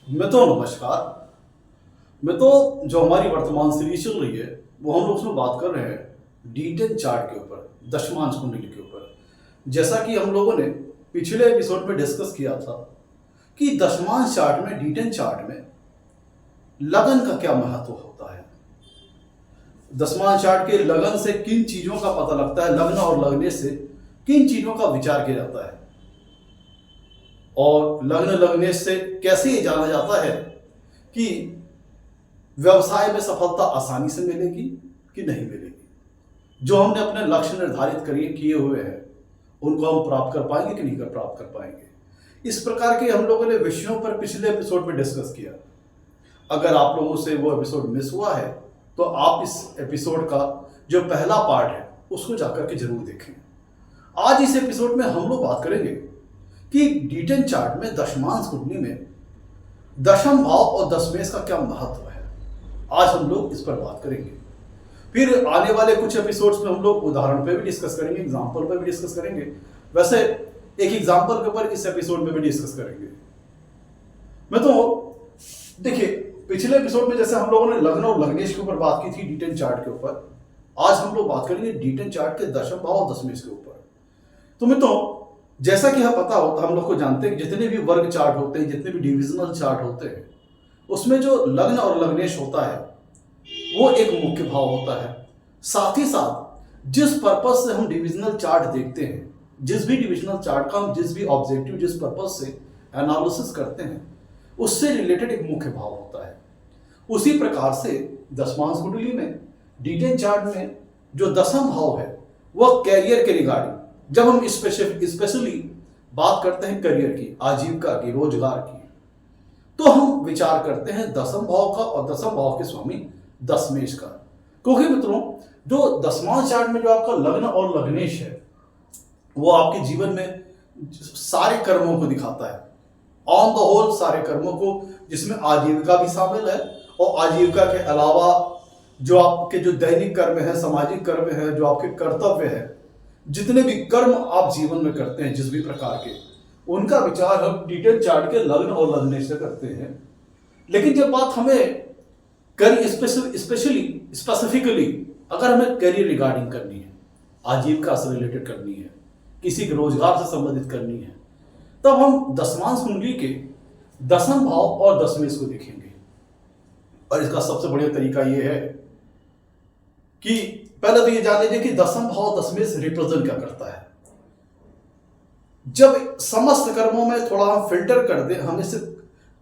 नमस्कार। जो हमारी वर्तमान सीरीज चल रही है वो हम लोग उसमें बात कर रहे हैं D10 चार्ट के ऊपर, दशमांश कुंडली के ऊपर। जैसा कि हम लोगों ने पिछले एपिसोड में डिस्कस किया था कि दशमांश चार्ट में, D10 चार्ट में लगन का क्या महत्व होता है। दशमांश चार्ट के लगन से किन चीजों का पता लगता है, लग्न और लगने से किन चीजों का विचार किया जाता है, और लग्न लगने से कैसे ये जाना जाता है कि व्यवसाय में सफलता आसानी से मिलेगी कि नहीं मिलेगी। जो हमने अपने लक्ष्य निर्धारित किए हुए हैं उनको हम प्राप्त कर पाएंगे कि नहीं कर प्राप्त कर पाएंगे। इस प्रकार के हम लोगों ने विषयों पर पिछले एपिसोड में डिस्कस किया। अगर आप लोगों से वो एपिसोड मिस हुआ है तो आप इस एपिसोड का जो पहला पार्ट है उसको जाकर के जरूर देखें। आज इस एपिसोड में हम लोग बात करेंगे कि D10 चार्ट में दशमांश कुंडली में दशम भाव और दशमेश का क्या महत्व है। आज हम लोग इस पर बात करेंगे। फिर आने वाले कुछ एपिसोड्स में हम लोग उदाहरण पे भी डिस्कस करेंगे, एग्जाम्पल पे भी डिस्कस करेंगे। वैसे एक एग्जाम्पल के ऊपर इस एपिसोड में भी डिस्कस करेंगे। देखिए, पिछले एपिसोड में जैसे हम लोगों ने लग्न और लग्नेश के ऊपर बात की थी D10 चार्ट के ऊपर, आज हम लोग बात करेंगे D10 चार्ट के दशम भाव और दशमेश के ऊपर। जैसा कि हम पता होता, हम लोग को जानते हैं कि जितने भी वर्ग चार्ट होते हैं, जितने भी डिविजनल चार्ट होते हैं, उसमें जो लग्न और लग्नेश होता है वो एक मुख्य भाव होता है। साथ ही साथ जिस पर्पस से हम डिविजनल चार्ट देखते हैं, जिस भी डिविजनल चार्ट का हम जिस भी ऑब्जेक्टिव, जिस पर्पस से एनालिसिस करते हैं, उससे रिलेटेड एक मुख्य भाव होता है। उसी प्रकार से दशमांश कुंडली में, D10 चार्ट में जो दशम भाव है वह कैरियर के रिगार्डिंग, जब हम स्पेशली बात करते हैं करियर की, आजीविका की, रोजगार की, तो हम विचार करते हैं दशम भाव का और दशम भाव के स्वामी दशमेश का। क्योंकि मित्रों, जो दशमांश चार्ट में जो आपका लग्न और लग्नेश है वो आपके जीवन में सारे कर्मों को दिखाता है, ऑन द होल सारे कर्मों को, जिसमें आजीविका भी शामिल है। और आजीविका के अलावा जो आपके जो दैनिक कर्म है, सामाजिक कर्म है, जो आपके कर्तव्य है, जितने भी कर्म आप जीवन में करते हैं जिस भी प्रकार के, उनका विचार हम D10 चार्ट के लग्न और लग्नेश से करते हैं। लेकिन जब बात हमें स्पेसिफिकली अगर हमें करियर रिगार्डिंग करनी है, आजीविका से रिलेटेड करनी है, किसी के रोजगार से संबंधित करनी है, तब हम दशमांश कुंडली के दशम भाव और दशमेश को देखेंगे। और इसका सबसे बढ़िया तरीका यह है कि पहले तो ये जान लीजिए कि दशम भाव दशमेश रिप्रेजेंट क्या करता है। जब समस्त कर्मों में थोड़ा हम फिल्टर कर दें, हमें सिर्फ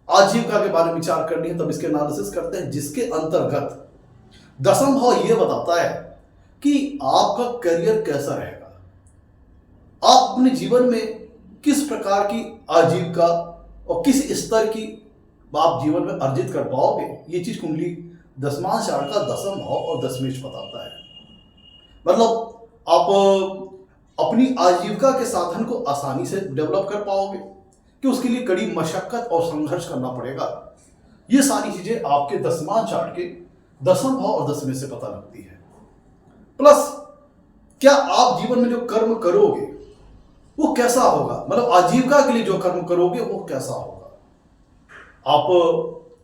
आजीविका के बारे में विचार करनी है, तब इसके एनालिसिस करते हैं, जिसके अंतर्गत दशम भाव यह बताता है कि आपका करियर कैसा रहेगा, आप अपने जीवन में किस प्रकार की आजीविका और किस स्तर की आप जीवन में अर्जित कर पाओगे। ये चीज कुंडली दशमांश चार्ट का दशम भाव और दशमेश बताता है। आप अपनी आजीविका के साधन को आसानी से डेवलप कर पाओगे कि उसके लिए कड़ी मशक्कत और संघर्ष करना पड़ेगा। ये सारी चीजें आपके दशमांश चार्ट के दशम भाव और दशमेश से पता लगती है। प्लस क्या आप जीवन में जो कर्म करोगे वो कैसा होगा, आजीविका के लिए जो कर्म करोगे वो कैसा होगा। आप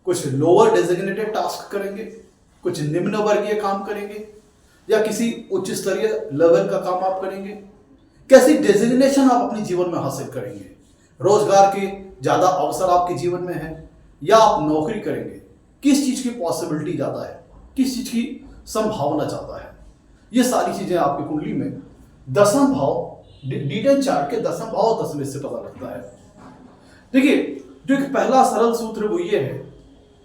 कुछ लोअर डेजिग्नेटेड टास्क करेंगे, कुछ निम्न वर्गीय काम करेंगे, या किसी उच्च स्तरीय लेवल का काम आप करेंगे, कैसी डेजिग्नेशन आप अपने जीवन में हासिल करेंगे, रोजगार के ज्यादा अवसर आपके जीवन में है या आप नौकरी करेंगे, किस चीज की पॉसिबिलिटी ज्यादा है, किस चीज की संभावना ज्यादा है। ये सारी चीजें आपकी कुंडली में दशम भाव, D10 चार्ट के दशम भाव दशमेश से पता लगता है। देखिए, जो एक पहला सरल सूत्र वो ये है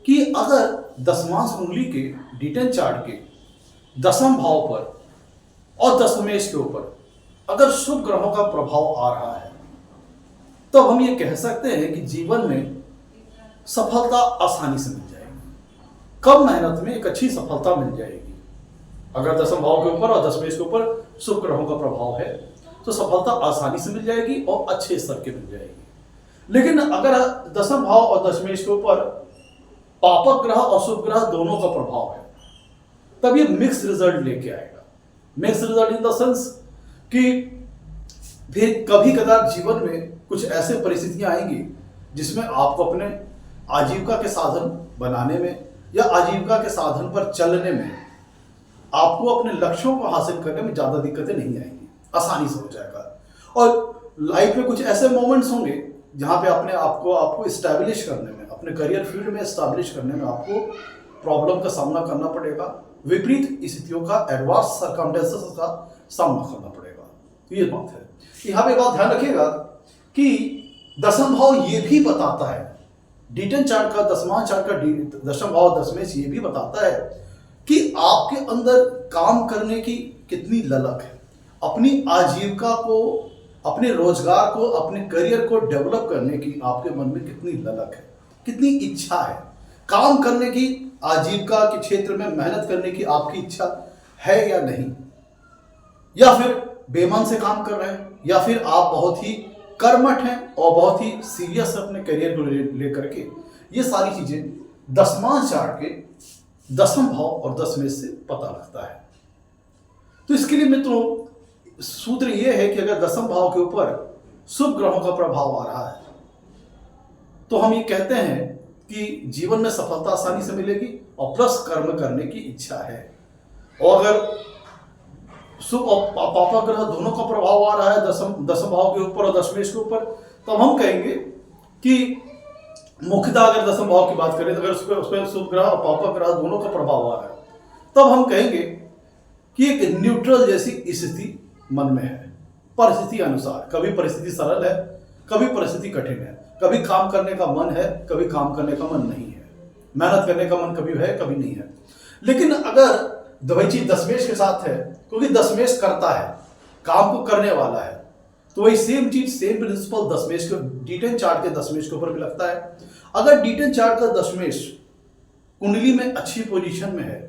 कि अगर दशमांश कुंडली के D10 चार्ट के दशम भाव पर और दशमेश के ऊपर अगर शुभ ग्रहों का प्रभाव आ रहा है, तो हम ये कह सकते हैं कि जीवन में सफलता आसानी से मिल जाएगी, कम मेहनत में एक अच्छी सफलता मिल जाएगी। अगर दशम भाव के ऊपर और दशमेश के ऊपर शुभ ग्रहों का प्रभाव है तो सफलता आसानी से मिल जाएगी और अच्छे स्तर की मिल जाएगी। लेकिन अगर दशम भाव और दशमेश के ऊपर पापक ग्रह और शुभ ग्रह दोनों का प्रभाव है, तब ये मिक्स रिजल्ट लेके आएगा। Mix result in the sense कि फिर कभी कदार जीवन में कुछ ऐसे परिस्थितियां आएंगी जिसमें आपको अपने आजीविका के साधन बनाने में या आजीविका के साधन पर चलने में आपको अपने लक्ष्यों को हासिल करने में ज़्यादा दिक्कतें नहीं आएंगी, आसानी से हो जाएगा। और लाइफ में कुछ ऐसे मोमेंट्स होंगे जहाँ पे अपने आपको इस्टेब्लिश करने में, अपने करियर फील्ड में इस्टेब्लिश करने में आपको प्रॉब्लम का सामना करना पड़ेगा, विपरीत स्थितियों का, एडवर्स सर्कमस्टेंसेस का सामना करना पड़ेगा। तो ये बात है। यहाँ पे बात ध्यान रखिएगा कि दसम भाव ये भी बताता है, D10 चार्ट का, दसवां चार्ट का दशम भाव दशमेश ये भी बताता है कि आपके अंदर काम करने की कितनी ललक है, अपनी आजीविका को, अपने रोजगार को, अपने करियर को डेवलप करने की आपके मन में कितनी ललक है, कितनी इच्छा है, काम करने की, आजीविका के क्षेत्र में मेहनत करने की आपकी इच्छा है या नहीं, या फिर बेमन से काम कर रहे हैं, या फिर आप बहुत ही कर्मठ हैं और बहुत ही सीरियस है अपने करियर को लेकर के। ये सारी चीजें दसवां चार्ट के दसम भाव और दशमेश से पता लगता है। तो इसके लिए मित्रों सूत्र ये है कि अगर दसम भाव के ऊपर शुभ ग्रहों का प्रभाव आ रहा है तो हम ये कहते हैं कि जीवन में सफलता आसानी से मिलेगी और प्लस कर्म करने की इच्छा है। और अगर शुभ और पापा ग्रह दोनों का प्रभाव आ रहा है दसम भाव के ऊपर और दशमेश के ऊपर, तब हम कहेंगे कि मुख्यतः अगर दसम भाव की बात करें तो अगर उसमें शुभ ग्रह और पापा ग्रह दोनों का प्रभाव आ रहा है तब हम कहेंगे कि एक न्यूट्रल जैसी स्थिति मन में है, परिस्थिति अनुसार। कभी परिस्थिति सरल है, कभी परिस्थिति कठिन है, कभी काम करने का मन है, कभी काम करने का मन नहीं है, मेहनत करने का मन कभी है, कभी नहीं है। लेकिन अगर वही चीज दशमेश के साथ है, क्योंकि दशमेश करता है, काम को करने वाला है, तो वही सेम चीज, सेम प्रिंसिपल दशमेश के D10 चार्ट के दशमेश के ऊपर भी लगता है। अगर D10 चार्ट का दशमेश कुंडली में अच्छी पोजीशन में है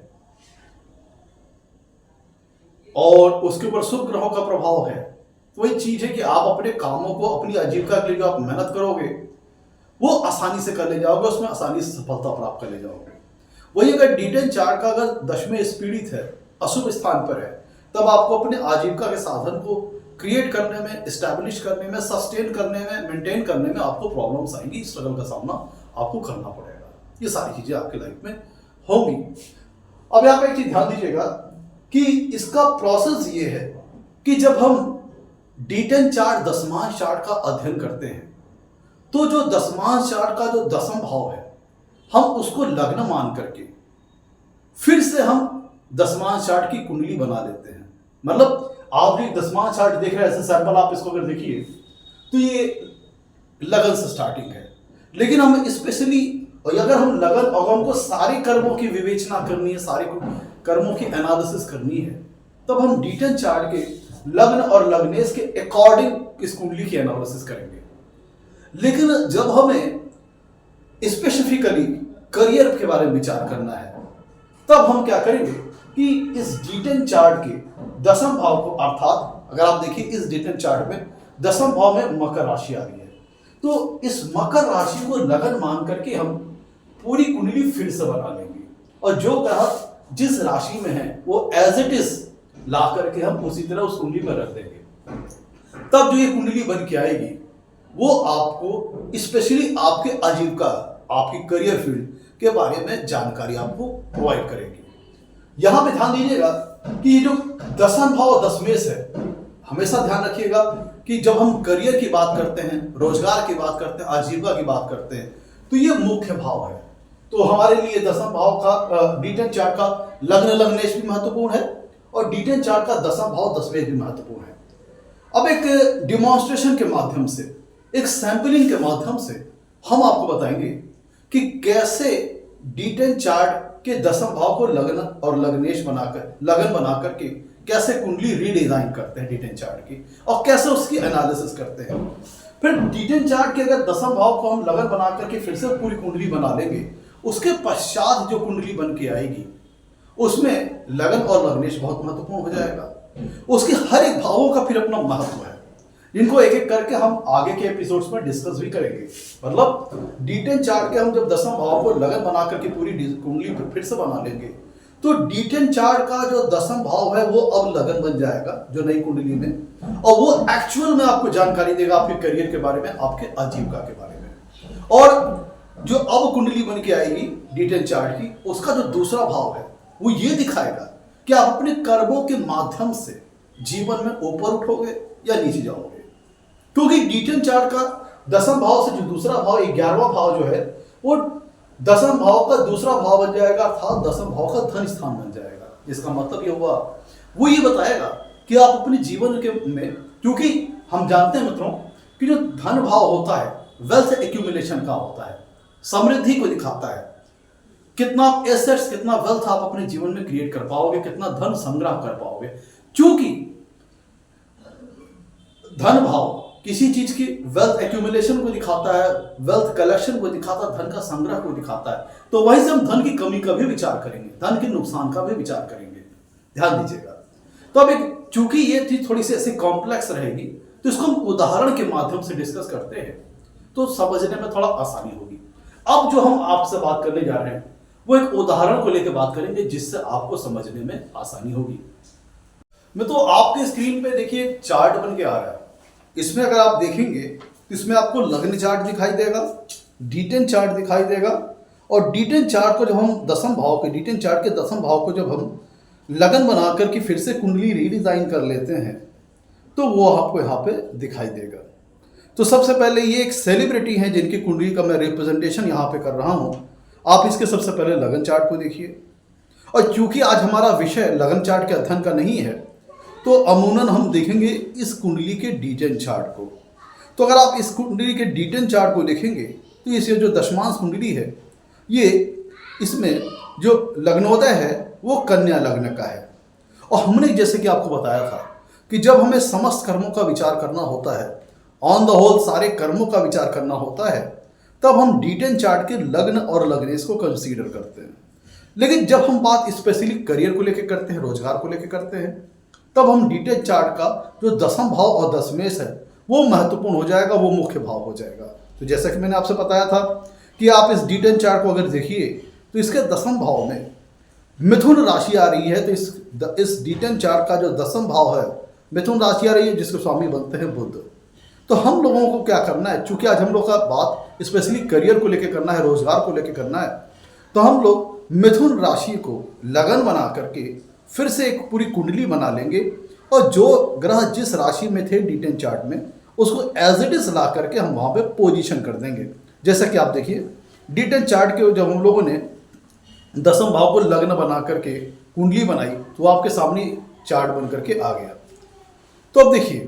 और उसके ऊपर शुभ ग्रहों का प्रभाव है, तो वही चीज है कि आप अपने कामों को, अपनी आजीविका के लिए जो आप मेहनत करोगे वो आसानी से कर ले जाओगे, उसमें आसानी से सफलता प्राप्त कर ले जाओगे। वही अगर D10 चार्ट का अगर दशमेश पीड़ित है, अशुभ स्थान पर है, तब आपको अपने आजीविका के साधन को क्रिएट करने में, एस्टैब्लिश करने में, सस्टेन करने में, मेंटेन करने में आपको प्रॉब्लम्स आएंगी, स्ट्रगल का सामना आपको करना पड़ेगा। ये सारी चीजें आपकी लाइफ में होंगी। अब यहाँ पे एक चीज ध्यान दीजिएगा कि इसका प्रोसेस ये है कि जब हम D10 चार्ट दसमांश चार्ट का अध्ययन करते हैं तो जो दसमांश चार्ट का जो दसम भाव है हम उसको लग्न मान करके फिर से हम दसमांश चार्ट की कुंडली बना लेते हैं। मतलब आप भी दसवां चार्ट देख रहे हैं, ऐसे सैंपल आप इसको अगर देखिए तो ये लगन से स्टार्टिंग है, लेकिन हम स्पेशली अगर हम लगन और हमको सारे कर्मों की विवेचना करनी है, सारे कर्मों की एनालिसिस करनी है, तब हम D10 चार्ट के लग्न और लग्नेश के अकॉर्डिंग इस कुंडली की एनालिसिस करेंगे। लेकिन जब हमें स्पेसिफिकली करियर के बारे में विचार करना है तब हम क्या करेंगे कि इस D10 चार्ट के दसम भाव को, अर्थात अगर आप देखिए इस D10 चार्ट में दसम भाव में मकर राशि आ रही है, तो इस मकर राशि को लगन मान करके हम पूरी कुंडली फिर से बना लेंगे और जो ग्रह जिस राशि में है वो एज इट इज ला करके हम उसी तरह उस कुंडली में रख देंगे। तब जो ये कुंडली बन के आएगी वो आपको स्पेशली आपके आजीविका, आपकी करियर फील्ड के बारे में जानकारी आपको प्रोवाइड करेगी। यहां पे ध्यान दीजिएगा कि ये जो दसम भाव दशमेश है, हमेशा ध्यान रखिएगा कि जब हम करियर की बात करते हैं, रोजगार की बात करते हैं, आजीविका की बात करते हैं, तो ये मुख्य भाव है। तो हमारे लिए दसम भाव का D10 चार्ट का लग्न लग्नेश भी महत्वपूर्ण है और D10 चार्ट का दसम भाव दशमेश भी महत्वपूर्ण है। अब एक डिमॉन्स्ट्रेशन के माध्यम से, एक सैंपलिंग के माध्यम से हम आपको बताएंगे कि कैसे D10 चार्ट के दसम भाव को लगन और लग्नेश बनाकर, लगन बनाकर के कैसे कुंडली रीडिजाइन करते हैं D10 चार्ट की और कैसे उसकी एनालिसिस करते हैं। फिर D10 चार्ट के अगर दसम भाव को हम लगन बना करके फिर से पूरी कुंडली बना लेंगे, उसके पश्चात जो कुंडली बन के आएगी उसमें लगन और लग्नेश बहुत महत्वपूर्ण हो जाएगा। उसके हर एक भावों का फिर अपना महत्व है, जिनको एक एक करके हम आगे के एपिसोड्स में डिस्कस भी करेंगे। मतलब D10 चार्ट के हम जब दसम भाव को लगन बना करके पूरी कुंडली फिर से बना लेंगे तो D10 चार्ट का जो दसम भाव है वो अब लगन बन जाएगा जो नई कुंडली में, और वो एक्चुअल में आपको जानकारी देगा आपके करियर के बारे में, आपके आजीविका के बारे में। और जो अब कुंडली बन के आएगी D10 चार्ट की, उसका जो दूसरा भाव है वो ये दिखाएगा कि आप अपने कर्मों के माध्यम से जीवन में ऊपर उठोगे या नीचे जाओगे। क्योंकि D10 चार्ट का दसम भाव से जो दूसरा भाव 11वां भाव जो है वो दसम भाव का दूसरा भाव बन जाएगा, अर्थात दसम भाव का धन स्थान बन जाएगा। इसका मतलब ये हुआ, वो ये बताएगा कि आप अपने जीवन के में, क्योंकि हम जानते हैं मित्रों कि जो धन भाव होता है वेल्थ एक्यूमुलेशन का होता है, समृद्धि को दिखाता है। कितना एसेट्स, कितना वेल्थ आप अपने जीवन में क्रिएट कर पाओगे, कितना धन संग्रह कर पाओगे। क्योंकि धन भाव किसी चीज की वेल्थ एक्यूमुलेशन को दिखाता है, वेल्थ कलेक्शन को दिखाता है, धन का संग्रह को दिखाता है। तो वहीं से हम धन की कमी का भी विचार करेंगे, धन के नुकसान का भी विचार करेंगे। ध्यान दीजिएगा। तो अब एक, चूंकि ये चीज थोड़ी सी ऐसी कॉम्प्लेक्स रहेगी तो इसको हम उदाहरण के माध्यम से डिस्कस करते हैं तो समझने में थोड़ा आसानी होगी। अब जो हम आपसे बात करने जा रहे हैं वो एक उदाहरण को लेकर बात करेंगे जिससे आपको समझने में आसानी होगी। मैं तो आपके स्क्रीन पे देखिए चार्ट बन के आ रहा है। इसमें अगर आप देखेंगे तो इसमें आपको लग्न चार्ट दिखाई देगा, D10 चार्ट दिखाई देगा। और D10 चार्ट को जब हम दसम भाव के, D10 चार्ट के दसम भाव को जब हम लगन बना करके फिर से कुंडली रीडिजाइन कर लेते हैं तो वो आपको यहाँ पे दिखाई देगा। तो सबसे पहले ये एक सेलिब्रिटी हैं जिनकी कुंडली का मैं रिप्रेजेंटेशन यहाँ पे कर रहा हूँ। आप इसके सबसे पहले लगन चार्ट को देखिए। और चूंकि आज हमारा विषय लगन चार्ट के अध्ययन का नहीं है तो अमूमन हम देखेंगे इस कुंडली के D10 चार्ट को। तो अगर आप इस कुंडली के D10 चार्ट को देखेंगे तो इसे जो दशमांश कुंडली है, ये इसमें जो लग्नोदय है वो कन्या लग्न का है। और हमने जैसे कि आपको बताया था कि जब हमें समस्त कर्मों का विचार करना होता है, ऑन द होल सारे कर्मों का विचार करना होता है, तब हम D10 चार्ट के लग्न और लग्नेश को कंसीडर करते हैं। लेकिन जब हम बात स्पेशली करियर को लेकर करते हैं, रोजगार को लेकर करते हैं, तब हम D10 चार्ट का जो दसम भाव और दशमेश है वो महत्वपूर्ण हो जाएगा, वो मुख्य भाव हो जाएगा। तो जैसा कि मैंने आपसे बताया था कि आप इस D10 चार्ट को अगर देखिए तो इसके दसम भाव में मिथुन राशि आ रही है। तो इस D10 चार्ट का जो दसम भाव है मिथुन राशि आ रही है, जिसके स्वामी बनते हैं बुध। तो हम लोगों को क्या करना है, चूंकि आज हम लोग का बात स्पेशली करियर को लेकर करना है, रोजगार को लेकर करना है, तो हम लोग मिथुन राशि को लगन बना करके फिर से एक पूरी कुंडली बना लेंगे और जो ग्रह जिस राशि में थे D10 चार्ट में उसको एज इट इज ला करके हम वहाँ पे पोजीशन कर देंगे। जैसा कि आप देखिए D10 चार्ट के जब हम लोगों ने दसम भाव को लग्न बना करके कुंडली बनाई तो आपके सामने चार्ट बन करके आ गया। तो अब देखिए,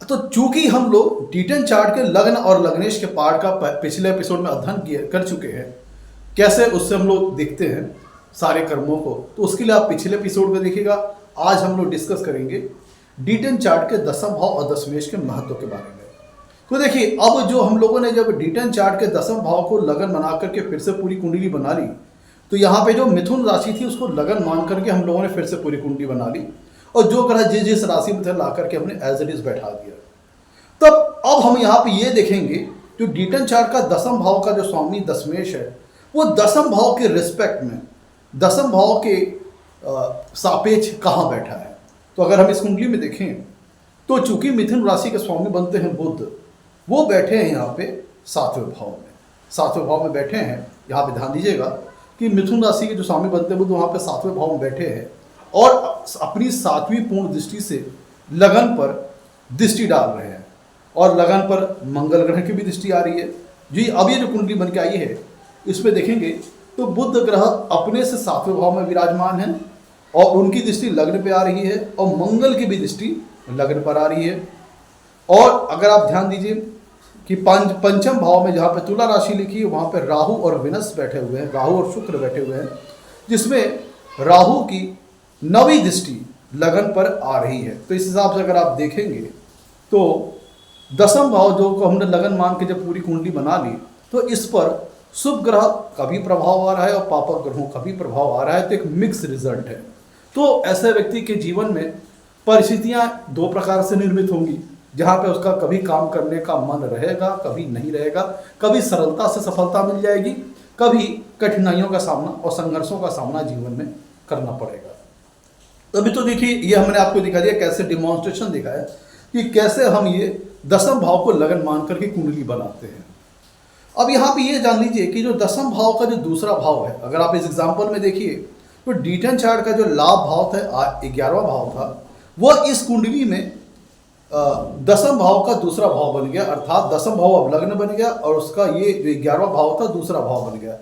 तो चूंकि हम लोग D10 चार्ट के लग्न और लग्नेश के पार्ट का पिछले एपिसोड में अध्ययन कर चुके हैं, कैसे उससे हम लोग देखते हैं सारे कर्मों को, तो उसके लिए आप पिछले एपिसोड में देखिएगा। आज हम लोग डिस्कस करेंगे D10 चार्ट के दसम भाव और दशमेश के महत्व के बारे में। तो देखिए, अब जो हम लोगों ने जब D10 चार्ट के दसम भाव को लगन बना करके फिर से पूरी कुंडली बना ली, तो यहाँ पे जो मिथुन राशि थी उसको लगन मान करके हम लोगों ने फिर से पूरी कुंडली बना ली और जो ग्रह जिस जिस राशि में थे ला करके हमने एज इट इज बैठा दिया। तब अब हम यहाँ पे ये देखेंगे जो D10 चार्ट का दसम भाव का जो स्वामी दशमेश है वो दसम भाव के रिस्पेक्ट में, दसम भाव के सापेक्ष कहाँ बैठा है। तो अगर हम इस कुंडली में देखें तो चूंकि मिथुन राशि के स्वामी बनते हैं बुध, वो बैठे हैं यहाँ पे सातवें भाव में, सातवें भाव में बैठे हैं। यहाँ पे ध्यान दीजिएगा कि मिथुन राशि के जो स्वामी बनते हैं बुध वहाँ पे सातवें भाव में बैठे हैं और अपनी सातवीं पूर्ण दृष्टि से लगन पर दृष्टि डाल रहे हैं और लगन पर मंगल ग्रह की भी दृष्टि आ रही है। जी, अब ये जो कुंडली बन के आई है इसमें देखेंगे तो बुध ग्रह अपने से सातवें भाव में विराजमान है और उनकी दृष्टि लग्न पे आ रही है और मंगल की भी दृष्टि लग्न पर आ रही है। और अगर आप ध्यान दीजिए कि पंचम भाव में जहाँ पे तुला राशि लिखी है वहाँ पे राहु और विनस बैठे हुए हैं, राहु और शुक्र बैठे हुए हैं, जिसमें राहु की नवी दृष्टि लगन पर आ रही है। तो इस हिसाब से अगर आप देखेंगे तो दसम भाव जो को हमने लगन मान के जब पूरी कुंडली बना ली तो इस पर शुभ ग्रह का भी प्रभाव आ रहा है और पापक ग्रहों का भी प्रभाव आ रहा है। तो एक मिक्स रिजल्ट है। तो ऐसे व्यक्ति के जीवन में परिस्थितियां दो प्रकार से निर्मित होंगी, जहाँ पे उसका कभी काम करने का मन रहेगा, कभी नहीं रहेगा, कभी सरलता से सफलता मिल जाएगी, कभी कठिनाइयों का सामना और संघर्षों का सामना जीवन में करना पड़ेगा। अभी तो देखिए, ये हमने आपको दिखा दिया, कैसे डिमॉन्स्ट्रेशन दिखाया कि कैसे हम ये दसम भाव को लगन मान करके कुंडली बनाते हैं। अब यहाँ पे ये जान लीजिए कि जो दसम भाव का जो दूसरा भाव है, अगर आप इस एग्जाम्पल में देखिए तो D10 चार्ट का जो लाभ भाव था 11वां भाव था, वह इस कुंडली में दसम भाव का दूसरा भाव बन गया, अर्थात दसम भाव अब लग्न बन गया और उसका ये जो 11वां भाव था दूसरा भाव बन गया।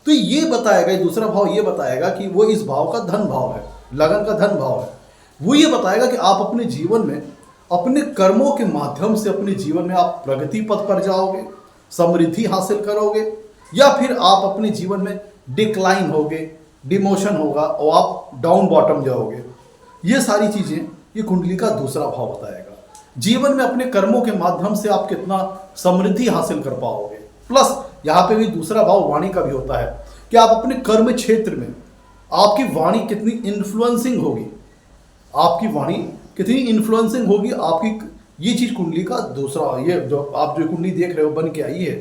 तो ये बताएगा, ये दूसरा भाव ये बताएगा कि वो इस भाव का धन भाव है, लगन का धन भाव है। वो ये बताएगा कि आप अपने जीवन में अपने कर्मों के माध्यम से अपने जीवन में आप प्रगति पथ पर जाओगे, समृद्धि हासिल करोगे, या फिर आप अपने जीवन में डिक्लाइन होगे, डिमोशन होगा और आप डाउन बॉटम जाओगे। ये सारी चीज़ें ये कुंडली का दूसरा भाव बताएगा। जीवन में अपने कर्मों के माध्यम से आप कितना समृद्धि हासिल कर पाओगे। प्लस यहाँ पे भी दूसरा भाव वाणी का भी होता है कि आप अपने कर्म क्षेत्र में आपकी वाणी कितनी इन्फ्लुएंसिंग होगी, आपकी वाणी कितनी इन्फ्लुएंसिंग होगी आपकी। ये चीज़ कुंडली का दूसरा, ये जो आप जो कुंडली देख रहे हो बन के आई है,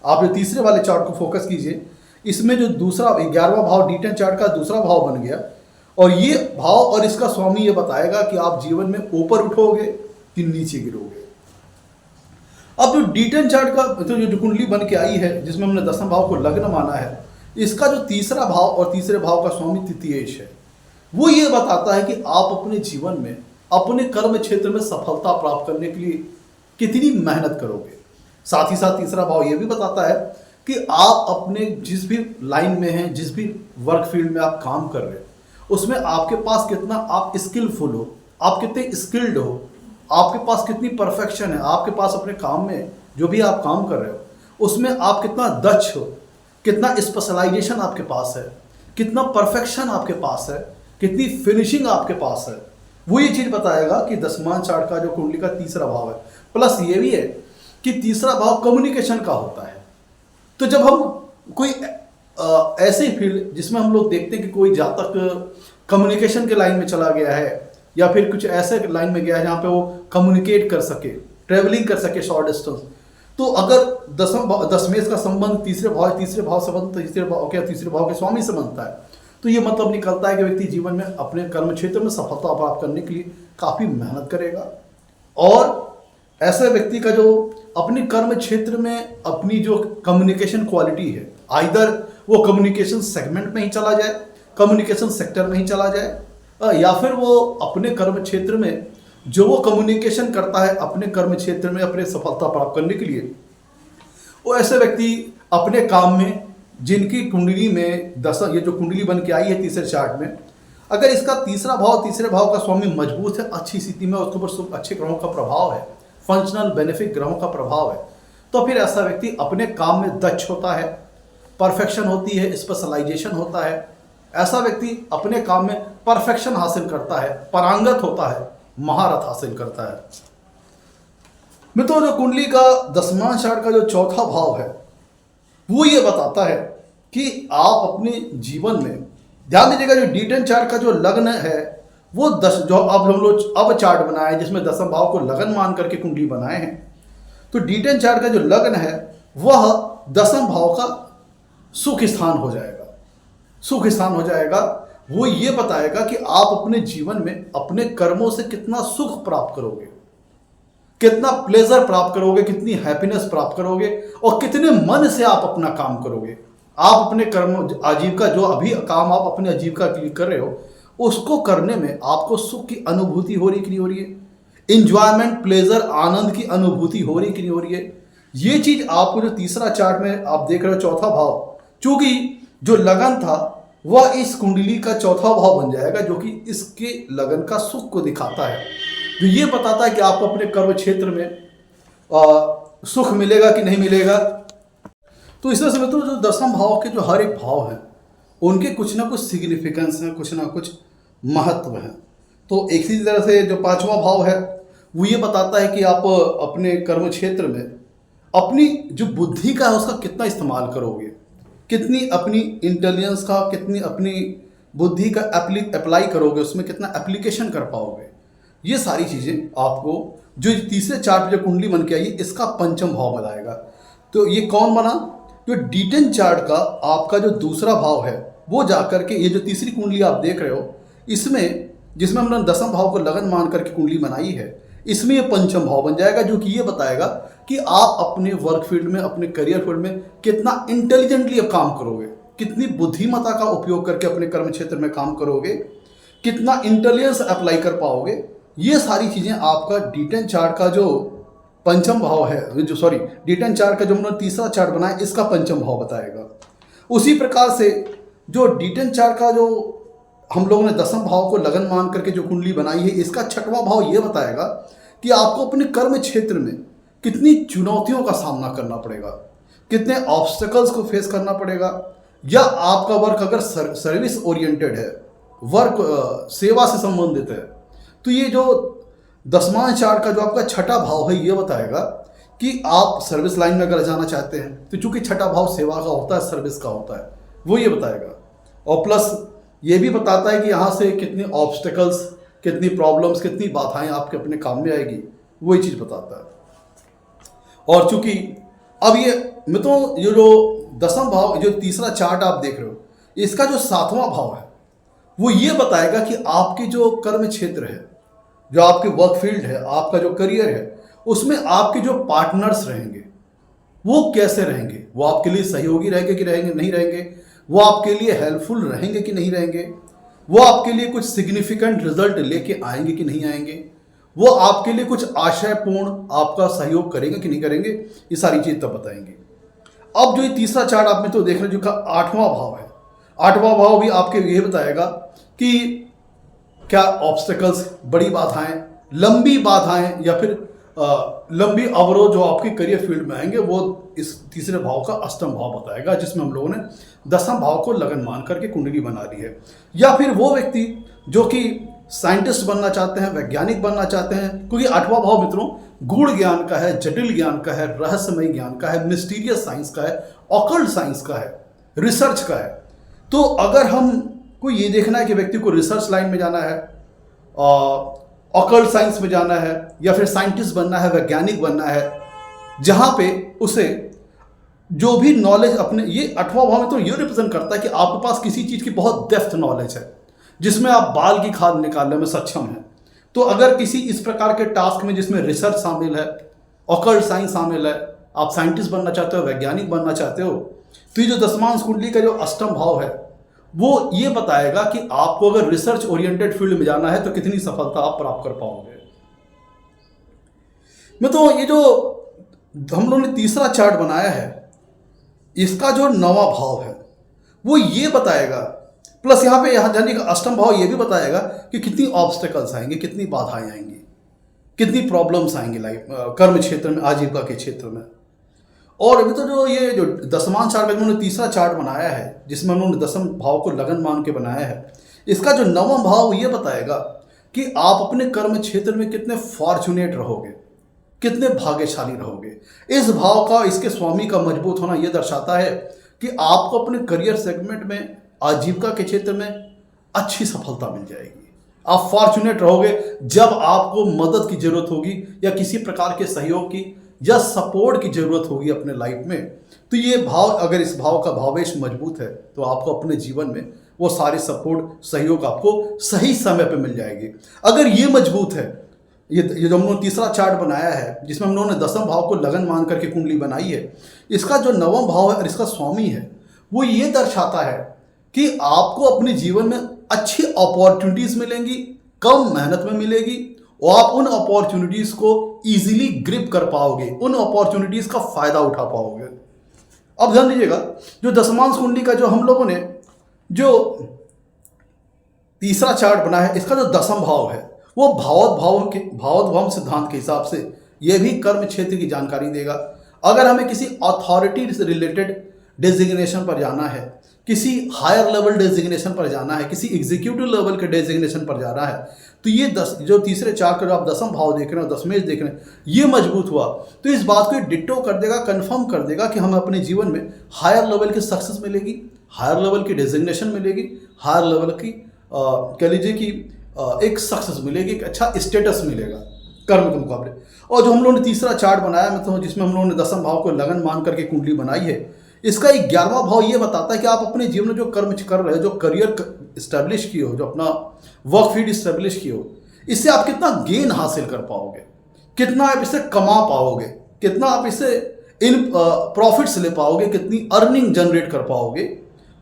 आप जो तीसरे वाले चार्ट को फोकस कीजिए, इसमें जो दूसरा 11वां भाव D10 चार्ट का दूसरा भाव बन गया और ये भाव और इसका स्वामी ये बताएगा कि आप जीवन में ऊपर उठोगे कि नीचे गिरोगे। अब जो D10 चार्ट का तो जो कुंडली बन के आई है जिसमें हमने दसम भाव को लग्न माना है, इसका जो तीसरा भाव और तीसरे भाव का स्वामी तृतीयेश है, वो ये बताता है कि आप अपने जीवन में अपने कर्म क्षेत्र में सफलता प्राप्त करने के लिए कितनी मेहनत करोगे। साथ ही साथ तीसरा भाव ये भी बताता है कि आप अपने जिस भी लाइन में हैं, जिस भी वर्क फील्ड में आप काम कर रहे हो, उसमें आपके पास कितना आप स्किलफुल हो, आप कितने स्किल्ड हो, आपके पास कितनी परफेक्शन है, आपके पास अपने काम में जो भी आप काम कर रहे हो उसमें आप कितना दक्ष हो, कितना स्पेशलाइजेशन आपके पास है, कितना परफेक्शन आपके पास है, कितनी फिनिशिंग आपके पास है। वो ये चीज़ बताएगा कि दसवां चार्ट का जो कुंडली का तीसरा भाव है। प्लस ये भी है कि तीसरा भाव कम्युनिकेशन का होता है। तो जब हम कोई ऐसे फील्ड जिसमें हम लोग देखते हैं कि कोई जातक कम्युनिकेशन के लाइन में चला गया है या फिर कुछ ऐसे लाइन में गया है जहाँ पे वो कम्युनिकेट कर सके, ट्रेवलिंग कर सके शॉर्ट डिस्टेंस, तो अगर दसमेश का संबंध तीसरे भाव संबंध तीसरे भाव के स्वामी से बनता है, तो ये मतलब निकलता है कि व्यक्ति जीवन में अपने कर्म क्षेत्र में सफलता प्राप्त करने के लिए काफ़ी मेहनत करेगा। और ऐसे व्यक्ति का जो अपने कर्म क्षेत्र में अपनी जो कम्युनिकेशन क्वालिटी है, आइदर वो कम्युनिकेशन सेगमेंट में ही चला जाए, कम्युनिकेशन सेक्टर में ही चला जाए, या फिर वो अपने कर्म क्षेत्र में जो वो कम्युनिकेशन करता है अपने कर्म क्षेत्र में अपने सफलता प्राप्त करने के लिए, वो ऐसे व्यक्ति अपने काम में जिनकी कुंडली में ये जो कुंडली बन के आई है तीसरे चार्ट में, अगर इसका तीसरे भाव का स्वामी मजबूत है, अच्छी स्थिति में, उसके ऊपर अच्छे ग्रहों का प्रभाव है, फंक्शनल बेनिफिट ग्रहों का प्रभाव है, तो फिर ऐसा व्यक्ति अपने काम में दक्ष होता है, परफेक्शन होती है, स्पेशलाइजेशन होता है। ऐसा व्यक्ति अपने काम में परफेक्शन हासिल करता है, पारंगत होता है, महारत हासिल करता है। मित्रों, जो कुंडली का दसवां चार्ट का जो चौथा भाव है वो ये बताता है कि आप अपने जीवन में, ध्यान दीजिएगा, जो D10 चार्ट का जो लग्न है वो जो अब हम लोग अब चार्ट बनाए जिसमें दसम भाव को लगन मान करके कुंडली बनाए हैं, तो D10 चार्ट का जो लग्न है वह दसम भाव का सुख स्थान हो जाएगा, सुख स्थान हो जाएगा। वो ये बताएगा कि आप अपने जीवन में अपने कर्मों से कितना सुख प्राप्त करोगे, कितना प्लेजर प्राप्त करोगे, कितनी हैप्पीनेस प्राप्त करोगे और कितने मन से आप अपना काम करोगे। आप अपने कर्म आजीविका, जो अभी काम आप अपने आजीविका के लिए कर रहे हो, उसको करने में आपको सुख की अनुभूति हो रही कि नहीं हो रही है, इंजॉयमेंट, प्लेजर, आनंद की अनुभूति हो रही कि नहीं हो रही है। ये चीज आपको जो तीसरा चार्ट में आप देख रहे हो चौथा भाव, चूंकि जो लगन था वह इस कुंडली का चौथा भाव बन जाएगा, जो कि इसके लगन का सुख को दिखाता है। तो ये बताता है कि आपको अपने कर्म क्षेत्र में सुख मिलेगा कि नहीं मिलेगा। तो इस तरह से मित्रों, जो दसम भाव के जो हर एक भाव हैं उनके कुछ ना कुछ सिग्निफिकेंस हैं, कुछ ना कुछ महत्व हैं। तो एक ही तरह से जो पांचवा भाव है वो ये बताता है कि आप अपने कर्म क्षेत्र में अपनी जो बुद्धि का है उसका कितना इस्तेमाल करोगे, कितनी अपनी इंटेलिजेंस का, कितनी अपनी बुद्धि का अप्लाई करोगे, उसमें कितना एप्लीकेशन कर पाओगे। ये सारी चीज़ें आपको जो तीसरे चार्ट जो कुंडली बन के आई इसका पंचम भाव बताएगा। तो ये कौन बना? जो D10 चार्ट का आपका जो दूसरा भाव है वो जाकर के ये जो तीसरी कुंडली आप देख रहे हो इसमें, जिसमें हमने दसम भाव को लगन मान करके कुंडली बनाई है, इसमें ये पंचम भाव बन जाएगा, जो कि ये बताएगा कि आप अपने वर्क फील्ड में, अपने करियर फील्ड में कितना इंटेलिजेंटली अब काम करोगे, कितनी बुद्धिमत्ता का उपयोग करके अपने कर्म क्षेत्र में काम करोगे, कितना इंटेलिजेंस अप्लाई कर पाओगे। ये सारी चीज़ें आपका D10 चार्ट का जो पंचम भाव है, जो सॉरी D10 चार्ट का जो हमने तीसरा चार्ट बनाया, इसका पंचम भाव बताएगा। उसी प्रकार से जो D10 चार्ट का जो हम लोगों ने दसम भाव को लगन मान करके जो कुंडली बनाई है, इसका छठवां भाव ये बताएगा कि आपको अपने कर्म क्षेत्र में कितनी चुनौतियों का सामना करना पड़ेगा, कितने ऑब्स्टेकल्स को फेस करना पड़ेगा। या आपका वर्क अगर सर्विस ओरिएंटेड है, वर्क सेवा से संबंधित है, तो ये जो दसवां चार्ट का जो आपका छठा भाव है, ये बताएगा कि आप सर्विस लाइन में अगर जाना चाहते हैं, तो चूंकि छठा भाव सेवा का होता है, सर्विस का होता है, वो ये बताएगा। और प्लस ये भी बताता है कि यहाँ से कितने ऑब्स्टेकल्स, कितनी प्रॉब्लम्स, कितनी बाधाएं आपके अपने काम में आएगी, वही चीज़ बताता है। और चूंकि अब मैं तो ये जो दसम भाव, जो तीसरा चार्ट आप देख रहे हो, इसका जो सातवां भाव है, वो ये बताएगा कि आपके जो कर्म क्षेत्र है, जो आपके वर्क फील्ड है, आपका जो करियर है, उसमें आपके जो पार्टनर्स रहेंगे वो कैसे रहेंगे, वो आपके लिए सहयोगी रहेंगे कि रहेंगे नहीं रहेंगे, वो आपके लिए हेल्पफुल रहेंगे कि नहीं रहेंगे, वो आपके लिए कुछ सिग्निफिकेंट रिजल्ट लेके आएंगे कि नहीं आएंगे, वो आपके लिए कुछ आशयपूर्ण आपका सहयोग करेंगे कि नहीं करेंगे, ये सारी चीज़ तब बताएंगे। अब जो ये तीसरा चार्ट आप में तो देख रहे हो, जो का आठवां भाव है, आठवां भाव भी आपके ये बताएगा कि क्या ऑब्स्टेकल्स, बड़ी बाधाएं, लंबी बाधाएं या फिर लंबी अवरोध जो आपके करियर फील्ड में आएंगे, वो इस तीसरे भाव का अष्टम भाव बताएगा, जिसमें हम लोगों ने दसम भाव को लगन मान करके कुंडली बना ली है। या फिर वो व्यक्ति जो कि साइंटिस्ट बनना चाहते हैं, वैज्ञानिक बनना चाहते हैं, क्योंकि आठवां भाव मित्रों गूढ़ ज्ञान का है, जटिल ज्ञान का है, रहस्यमय ज्ञान का है, मिस्टीरियस साइंस का है, ऑकल्ट साइंस का है, रिसर्च का है। तो अगर हम को ये देखना है कि व्यक्ति को रिसर्च लाइन में जाना है, ऑकल्ट साइंस में जाना है, या फिर साइंटिस्ट बनना है, वैज्ञानिक बनना है, जहाँ पे उसे जो भी नॉलेज अपने, ये आठवां भाव में तो ये रिप्रेजेंट करता है कि आपके पास किसी चीज़ की बहुत डेप्थ नॉलेज है, जिसमें आप बाल की खाद निकालने में सक्षम हैं। तो अगर किसी इस प्रकार के टास्क में जिसमें रिसर्च शामिल है, ऑकल्ट साइंस शामिल है, आप साइंटिस्ट बनना चाहते हो, वैज्ञानिक बनना चाहते हो, तो ये जो दसवां कुंडली का जो अष्टम भाव है, वो ये बताएगा कि आपको अगर रिसर्च ओरिएंटेड फील्ड में जाना है तो कितनी सफलता आप प्राप्त कर पाओगे। मैं तो ये जो हम लोगों ने तीसरा चार्ट बनाया है, इसका जो नवा भाव है वो ये बताएगा, प्लस यहाँ जाने का अष्टम भाव ये भी बताएगा कि कितनी ऑब्स्टेकल्स आएंगे, कितनी बाधाएं आएंगी, कितनी प्रॉब्लम्स आएंगी लाइफ कर्म क्षेत्र में, आजीविका के क्षेत्र में। और अभी तो जो ये जो दसवां चार्ट में उन्होंने तीसरा चार्ट बनाया है, जिसमें उन्होंने दसम भाव को लगन मान के बनाया है, इसका जो नवम भाव ये बताएगा कि आप अपने कर्म क्षेत्र में कितने फॉर्चुनेट रहोगे, कितने भाग्यशाली रहोगे। इस भाव का, इसके स्वामी का मजबूत होना यह दर्शाता है कि आपको अपने करियर सेगमेंट में, आजीविका के क्षेत्र में अच्छी सफलता मिल जाएगी। आप फॉर्चुनेट रहोगे जब आपको मदद की जरूरत होगी या किसी प्रकार के सहयोग की या सपोर्ट की जरूरत होगी अपने लाइफ में। तो ये भाव, अगर इस भाव का भावेश मजबूत है, तो आपको अपने जीवन में वो सारे सपोर्ट, सहयोग आपको सही समय पे मिल जाएगी। अगर ये मजबूत है, ये जो हम लोगों ने तीसरा चार्ट बनाया है, जिसमें हम लोगों ने दसम भाव को लगन मान करके कुंडली बनाई है, इसका जो नवम भाव है और इसका स्वामी है, वो ये दर्शाता है कि आपको अपने जीवन में अच्छी अपॉर्चुनिटीज मिलेंगी, कम मेहनत में मिलेगी, और आप उन अपॉर्चुनिटीज को इजीली ग्रिप कर पाओगे, उन अपॉर्चुनिटीज का फायदा उठा पाओगे। अब ध्यान दीजिएगा, जो दसमांश कुंडली का जो हम लोगों ने जो तीसरा चार्ट बना है, इसका जो दसम भाव है, वो भावोद्भव सिद्धांत के हिसाब से यह भी कर्म क्षेत्र की जानकारी देगा। अगर हमें किसी अथॉरिटी से रिलेटेड डेजिग्नेशन पर जाना है, किसी हायर लेवल डेजिग्नेशन पर जाना है, किसी एग्जीक्यूटिव लेवल के डेजिग्नेशन पर जाना है, तो ये जो तीसरे चार्ट का जो आप दसम भाव देख रहे हो, दसमें देख रहे हैं, ये मजबूत हुआ तो इस बात को डिट्टो कर देगा, कंफर्म कर देगा कि हमें अपने जीवन में हायर लेवल की सक्सेस मिलेगी, हायर लेवल की डेजिग्नेशन मिलेगी, हायर लेवल की कह लीजिए कि एक सक्सेस मिलेगी, एक अच्छा स्टेटस मिलेगा कर्म के मुकाबले। और जो हम लोगों ने तीसरा चार्ट बनाया मतलब जिसमें हम लोगों ने दसम भाव को लगन मान करके कुंडली बनाई है, इसका 11वां भाव ये बताता है कि आप अपने जीवन में जो कर्म कर रहे हो, जो करियर इस्टेब्लिश किए हो, जो अपना वर्क फील्ड इस्टेब्लिश किए हो, इससे आप कितना गेन हासिल कर पाओगे, कितना आप इससे कमा पाओगे, कितना आप इससे इन प्रॉफिट्स ले पाओगे, कितनी अर्निंग जनरेट कर पाओगे।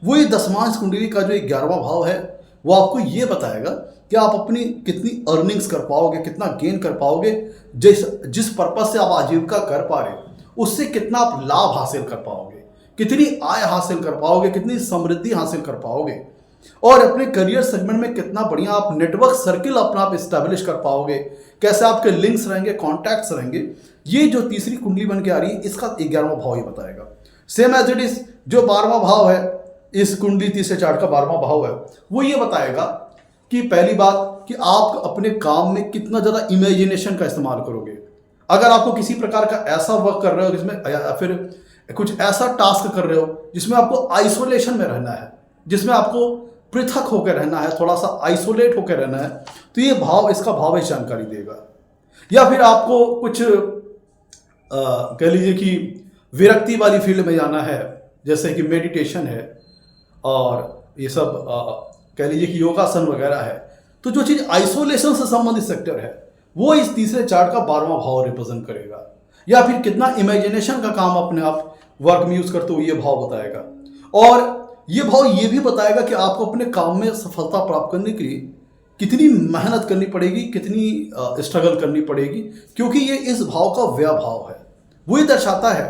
वो ये दशमांश कुंडली का जो 11वां भाव है वो आपको ये बताएगा कि आप अपनी कितनी अर्निंग्स कर पाओगे, कितना गेन कर पाओगे, जिस पर्पज से आप आजीविका कर पा रहे हो उससे कितना आप लाभ हासिल कर पाओगे, कितनी आय हासिल कर पाओगे, कितनी समृद्धि हासिल कर पाओगे, और अपने करियर सेगमेंट में कितना बढ़िया आप नेटवर्क सर्किल अपना आप इस्टेब्लिश कर पाओगे, कैसे आपके लिंक्स रहेंगे, कॉन्टैक्ट्स रहेंगे। ये जो तीसरी कुंडली बन के आ रही है इसका 11वां भाव ये बताएगा। सेम एज इट इज जो 12वां भाव है, इस कुंडली तीसरे चार्ट का 12वां भाव है, वो ये बताएगा कि पहली बात कि आप अपने काम में कितना ज़्यादा इमेजिनेशन का इस्तेमाल करोगे। अगर आपको किसी प्रकार का ऐसा वर्क कर रहे हो जिसमें, या फिर कुछ ऐसा टास्क कर रहे हो जिसमें आपको आइसोलेशन में रहना है, जिसमें आपको पृथक होकर रहना है, थोड़ा सा आइसोलेट होकर रहना है, तो ये भाव, इसका भाव इस जानकारी देगा। या फिर आपको कुछ कह लीजिए कि विरक्ति वाली फील्ड में जाना है, जैसे कि मेडिटेशन है और ये सब कह लीजिए कि योगासन वगैरह है, तो जो चीज़ आइसोलेशन से संबंधित सेक्टर है वो इस तीसरे चार्ट का 12वां भाव रिप्रेजेंट करेगा। या फिर कितना इमेजिनेशन का काम अपने आप वर्क में यूज करते हो, ये भाव बताएगा। और ये भाव ये भी बताएगा कि आपको अपने काम में सफलता प्राप्त करने के लिए कितनी मेहनत करनी पड़ेगी, कितनी स्ट्रगल करनी पड़ेगी, क्योंकि ये इस भाव का व्यय भाव है। वो ये दर्शाता है,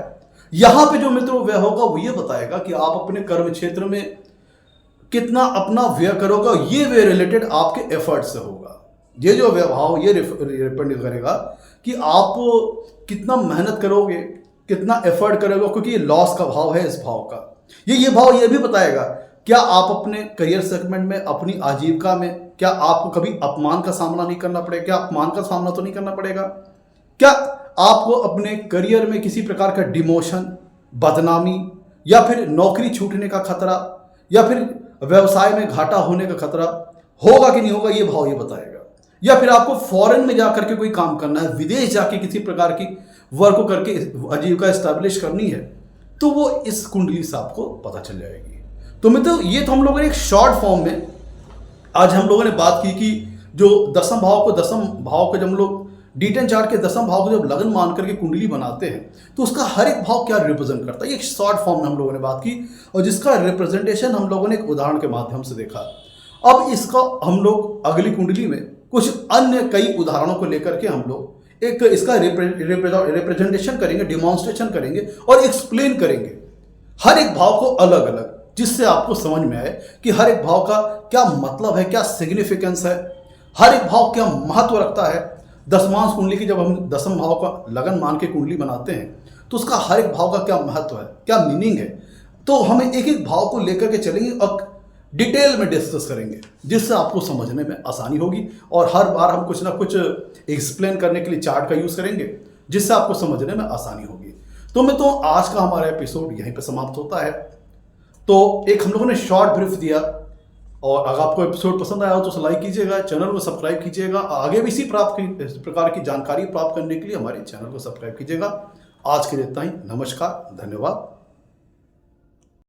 यहाँ पे जो मित्रों व्यय होगा वो ये बताएगा कि आप अपने कर्म क्षेत्र में कितना अपना व्यय करोगे। ये व्यय रिलेटेड आपके एफर्ट से होगा। ये जो व्यय भाव ये रिप्रेजेंट करेगा कि आप कितना मेहनत करोगे, कितना एफर्ट करोगे, क्योंकि ये लॉस का भाव है इस भाव का। ये भाव ये भी बताएगा क्या आप अपने करियर सेगमेंट में, अपनी आजीविका में, क्या आपको कभी अपमान का सामना नहीं करना पड़ेगा। क्या अपमान का सामना तो नहीं करना पड़ेगा? क्या आपको अपने करियर में किसी प्रकार का डिमोशन, बदनामी, या फिर नौकरी छूटने का खतरा, या फिर व्यवसाय में घाटा होने का खतरा होगा कि नहीं होगा, ये भाव ये बताएगा। या फिर आपको फॉरेन में जाकर के कोई काम करना है, विदेश जाके किसी प्रकार की वर्क को करके आजीविका एस्टैब्लिश करनी है, तो वो इस कुंडली से आपको पता चल जाएगी। तो मित्रों, ये तो हम लोगों ने एक शॉर्ट फॉर्म में आज हम लोगों ने बात की कि जो दसम भाव को जब हम लोग D10 चार्ट के दसम भाव को जब लगन मान करके कुंडली बनाते हैं तो उसका हर एक भाव क्या रिप्रेजेंट करता है, ये एक शॉर्ट फॉर्म में हम लोगों ने बात की, और जिसका रिप्रेजेंटेशन हम लोगों ने एक उदाहरण के माध्यम से देखा। अब इसका हम लोग अगली कुंडली में कुछ अन्य कई उदाहरणों को लेकर के हम लोग एक इसका रिप्रेजेंटेशन करेंगे, डिमॉन्स्ट्रेशन करेंगे और एक्सप्लेन करेंगे हर एक भाव को अलग अलग, जिससे आपको समझ में आए कि हर एक भाव का क्या मतलब है, क्या सिग्निफिकेंस है, हर एक भाव क्या महत्व रखता है। दशमांश कुंडली की जब हम दसम भाव का लगन मान के कुंडली बनाते हैं तो उसका हर एक भाव का क्या महत्व है, क्या मीनिंग है, तो हमें एक एक भाव को लेकर के चलेंगे और डिटेल में डिस्कस करेंगे, जिससे आपको समझने में आसानी होगी। और हर बार हम कुछ ना कुछ एक्सप्लेन करने के लिए चार्ट का यूज़ करेंगे, जिससे आपको समझने में आसानी होगी। तो मैं तो आज का हमारा एपिसोड यहीं पे समाप्त होता है। तो एक हम लोगों ने शॉर्ट ब्रीफ दिया, और अगर आपको एपिसोड पसंद आया हो तो लाइक कीजिएगा, चैनल को सब्सक्राइब कीजिएगा। आगे भी इसी प्रकार की जानकारी प्राप्त करने के लिए हमारे चैनल को सब्सक्राइब कीजिएगा। आज के लिए इतना ही। नमस्कार, धन्यवाद।